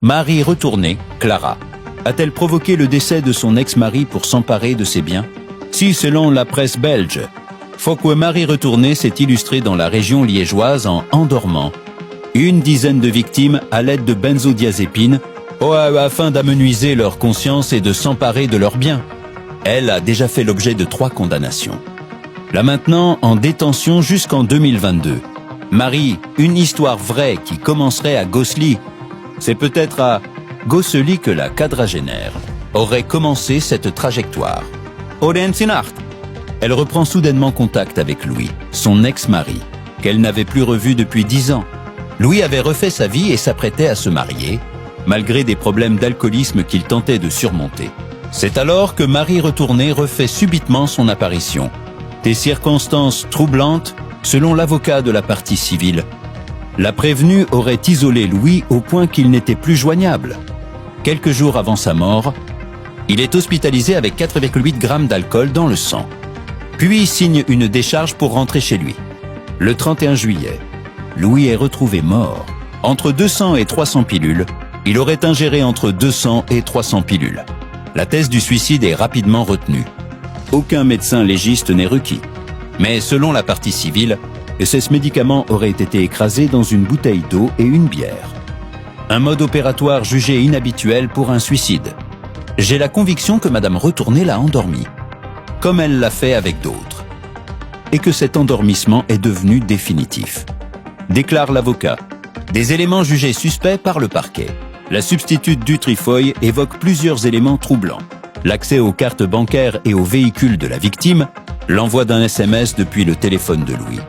Marie retournée, Clara, a-t-elle provoqué le décès de son ex-mari pour s'emparer de ses biens? Si, selon la presse belge, Fokwe Marie retournée s'est illustrée dans la région liégeoise en endormant une dizaine de victimes à l'aide de benzodiazépines afin d'amenuiser leur conscience et de s'emparer de leurs biens. Elle a déjà fait l'objet de 3 condamnations. Là maintenant, en détention jusqu'en 2022. Marie, une histoire vraie qui commencerait à Gosselies. C'est peut-être à Gosselies que la quadragénaire aurait commencé cette trajectoire. Odensenacht. Elle reprend soudainement contact avec Louis, son ex-mari, qu'elle n'avait plus revu depuis 10 ans. Louis avait refait sa vie et s'apprêtait à se marier, malgré des problèmes d'alcoolisme qu'il tentait de surmonter. C'est alors que Marie retournée refait subitement son apparition. Des circonstances troublantes, selon l'avocat de la partie civile. La prévenue aurait isolé Louis au point qu'il n'était plus joignable. Quelques jours avant sa mort, il est hospitalisé avec 4,8 grammes d'alcool dans le sang. Puis signe une décharge pour rentrer chez lui. Le 31 juillet, Louis est retrouvé mort. Entre 200 et 300 pilules, il aurait ingéré entre 200 et 300 pilules. La thèse du suicide est rapidement retenue. Aucun médecin légiste n'est requis. Mais selon la partie civile, ce médicament aurait été écrasé dans une bouteille d'eau et une bière. Un mode opératoire jugé inhabituel pour un suicide. J'ai la conviction que Madame Retournée l'a endormi, comme elle l'a fait avec d'autres, et que cet endormissement est devenu définitif. Déclare l'avocat. Des éléments jugés suspects par le parquet. La substitute du Trifoy évoque plusieurs éléments troublants. L'accès aux cartes bancaires et aux véhicules de la victime, l'envoi d'un SMS depuis le téléphone de Louis,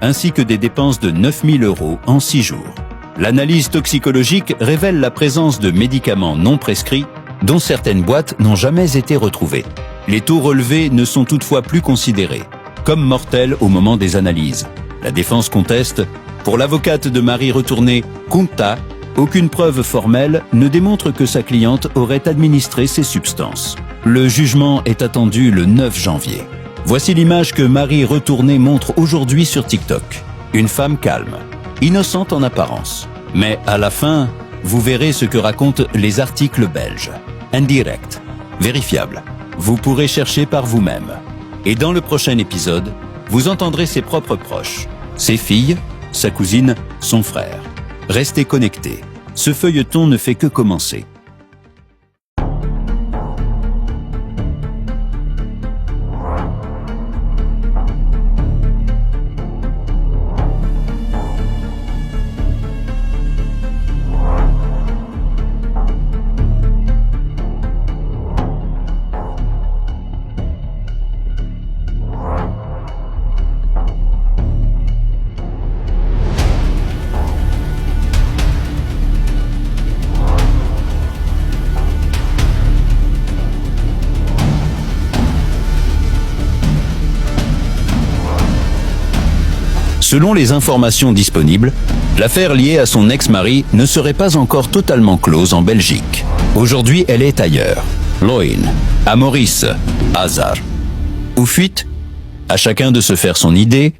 ainsi que des dépenses de 9 000 € en 6 jours. L'analyse toxicologique révèle la présence de médicaments non prescrits dont certaines boîtes n'ont jamais été retrouvées. Les taux relevés ne sont toutefois plus considérés comme mortels au moment des analyses. La défense conteste. Pour l'avocate de Marie Retournée, Kunta, aucune preuve formelle ne démontre que sa cliente aurait administré ces substances. Le jugement est attendu le 9 janvier. Voici l'image que Marie Retournée montre aujourd'hui sur TikTok. Une femme calme, innocente en apparence. Mais à la fin, vous verrez ce que racontent les articles belges. Indirect, vérifiable. Vous pourrez chercher par vous-même. Et dans le prochain épisode, vous entendrez ses propres proches, ses filles, sa cousine, son frère. Restez connectés. Ce feuilleton ne fait que commencer. Selon les informations disponibles, l'affaire liée à son ex-mari ne serait pas encore totalement close en Belgique. Aujourd'hui, elle est ailleurs. Loin, à Maurice, hasard ou fuite, à chacun de se faire son idée.